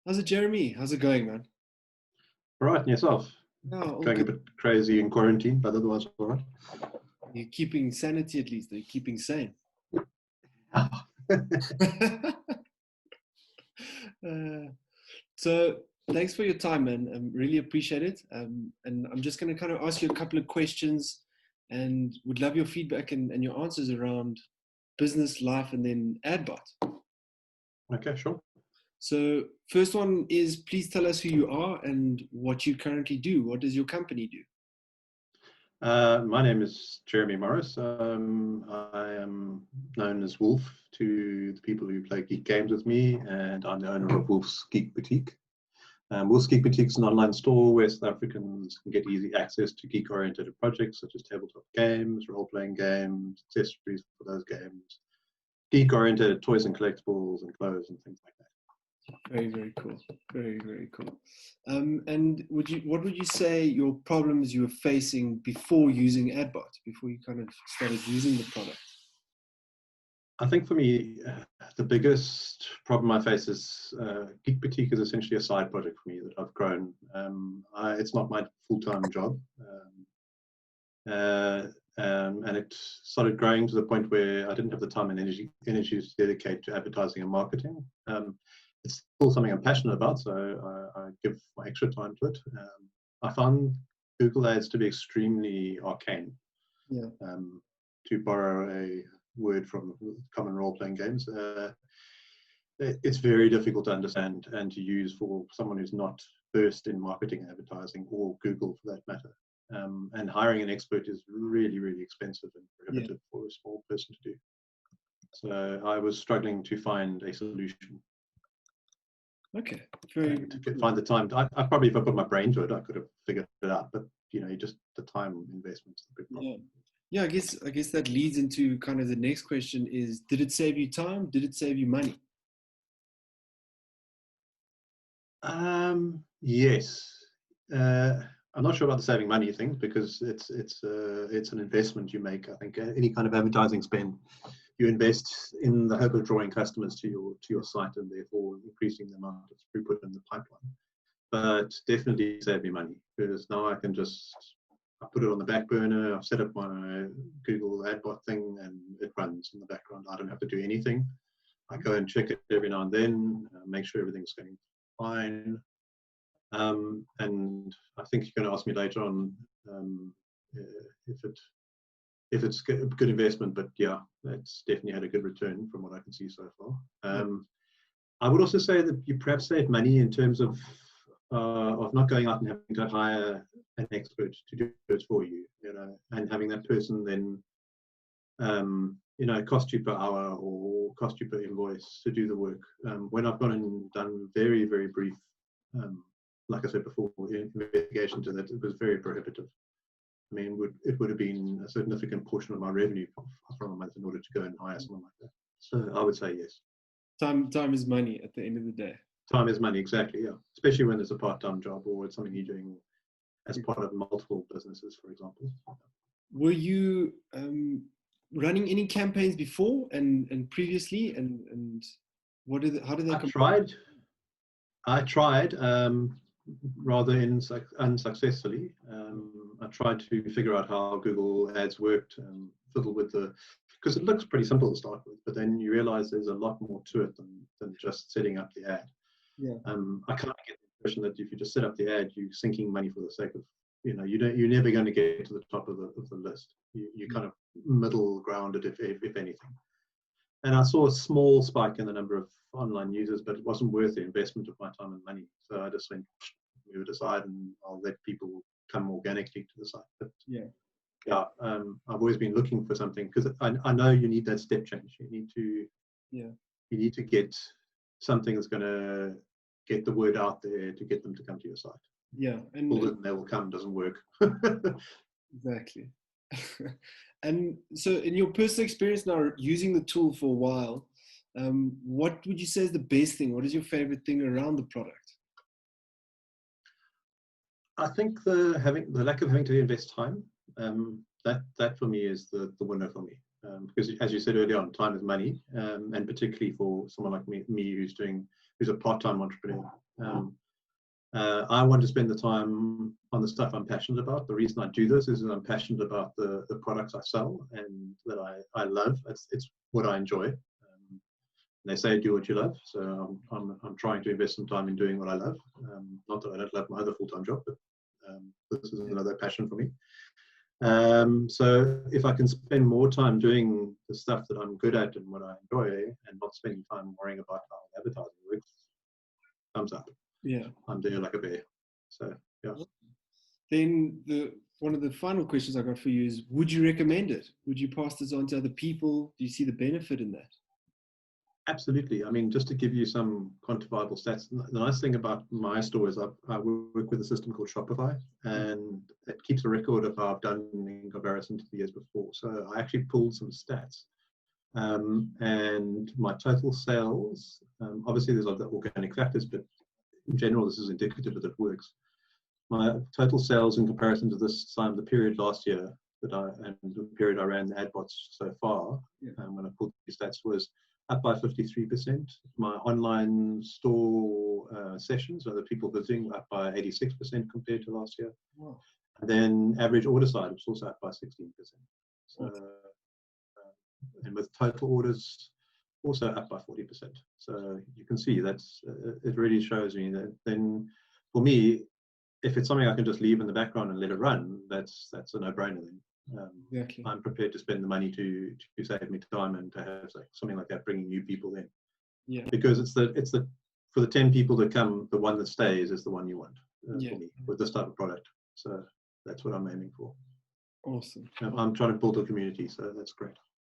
How's it, Jeremy? How's it going, man? All right, and yourself? No, all Going a good. bit crazy in quarantine, but otherwise all right. You're keeping sanity at least. You're keeping sane. Uh, so thanks for your time, man. Really appreciate it. And I'm just going to kind of ask you a couple of questions and would love your feedback and your answers around business, life, and then Adbot. Okay, sure. So first one is please tell us who you are and what you currently do. What does your company do? My name is Jeremy Morris. I am known as Wolf to the people who play Geek games with me, and I'm the owner of Wolf's Geek Boutique. Wolf's Geek Boutique is an online store where South Africans can get easy access to geek-oriented projects such as tabletop games, role-playing games, accessories for those games, geek-oriented toys and collectibles and clothes and things like that. Very, very cool. Very, very cool. And what would you say your problems you were facing before using Adbot, before you kind of started using the product? I think for me, the biggest problem I face is Geek Boutique is essentially a side project for me that I've grown. It's not my full-time job. And it started growing to the point where I didn't have the time and energy to dedicate to advertising and marketing. It's still something I'm passionate about, so I give my extra time to it. I found Google Ads to be extremely arcane. Yeah. To borrow a word from common role-playing games, it's very difficult to understand and to use for someone who's not versed in marketing and advertising, or Google for that matter. And hiring an expert is really, really expensive and prohibitive for a small person to do. So I was struggling to find a solution. Okay. Find the time. I probably, if I put my brain to it, I could have figured it out. But just the time investment is the big problem. Yeah. I guess that leads into kind of the next question: is did it save you time? Did it save you money? Yes. I'm not sure about the saving money thing because it's an investment you make. I think any kind of advertising spend, you invest in the hope of drawing customers to your site and therefore increasing the amount of throughput in the pipeline. But definitely save me money because now I put it on the back burner. I've set up my Google Adbot thing and it runs in the background. I don't have to do anything. I go and check it every now and then, make sure everything's going fine. And I think you're going to ask me later on if it's a good investment, but yeah, it's definitely had a good return from what I can see so far. I would also say that you perhaps save money in terms of not going out and having to hire an expert to do it for you, and having that person then, cost you per hour or cost you per invoice to do the work. When I've gone and done very, very brief, like I said before, investigation to that, it was very prohibitive. I mean, it would have been a significant portion of my revenue from a month in order to go and hire someone like that. So I would say yes. Time is money at the end of the day. Time is money, exactly, yeah. Especially when it's a part-time job or it's something you're doing as part of multiple businesses, for example. Were you running any campaigns before and previously, and how did they compare? I tried rather unsuccessfully. I tried to figure out how Google Ads worked, fiddle with because it looks pretty simple to start with, but then you realize there's a lot more to it than just setting up the ad. Yeah. I kind of get the impression that if you just set up the ad, you're sinking money for the sake of, you're never going to get to the top of the list. You kind of middle grounded, if anything. And I saw a small spike in the number of online users, but it wasn't worth the investment of my time and money. So I just went, move it aside, and I'll let people come organically to the site. But I've always been looking for something because I know you need that step change. You need to get something that's going to get the word out there to get them to come to your site. Yeah, and they will come doesn't work. Exactly. And so in your personal experience now using the tool for a while, what would you say is the best thing? What is your favorite thing around the product? I think the lack of having to invest time, that for me is the winner for me. Because as you said earlier on, time is money, and particularly for someone like me who's doing who's a part-time entrepreneur. I want to spend the time on the stuff I'm passionate about. The reason I do this is that I'm passionate about the products I sell and that I love. It's what I enjoy. They say do what you love, so I'm trying to invest some time in doing what I love. Not that I don't love my other full-time job, but this is another passion for me. So if I can spend more time doing the stuff that I'm good at and what I enjoy, and not spending time worrying about how advertising works, thumbs up. Yeah, I'm there like a bear. So yeah. Then one of the final questions I got for you is: would you recommend it? Would you pass this on to other people? Do you see the benefit in that? Absolutely. I mean, just to give you some quantifiable stats, the nice thing about my store is I work with a system called Shopify, and it keeps a record of how I've done in comparison to the years before. So I actually pulled some stats. And my total sales, obviously there's other organic factors, but in general, this is indicative that it works. My total sales in comparison to this time, the period last year and the period I ran the Adbots so far, when I pulled these stats, was up by 53%. My online store sessions, so the people visiting, up by 86% compared to last year. Wow. And then average order size was also up by 16%. So, and with total orders also up by 40%. So you can see that's it really shows me that then for me, if it's something I can just leave in the background and let it run, that's a no-brainer then. Exactly. I'm prepared to spend the money to save me time and to have something like that bringing new people in. Yeah. Because it's the for the 10 people that come, the one that stays is the one you want for me with this type of product. So that's what I'm aiming for. Awesome. I'm trying to build a community, so that's great.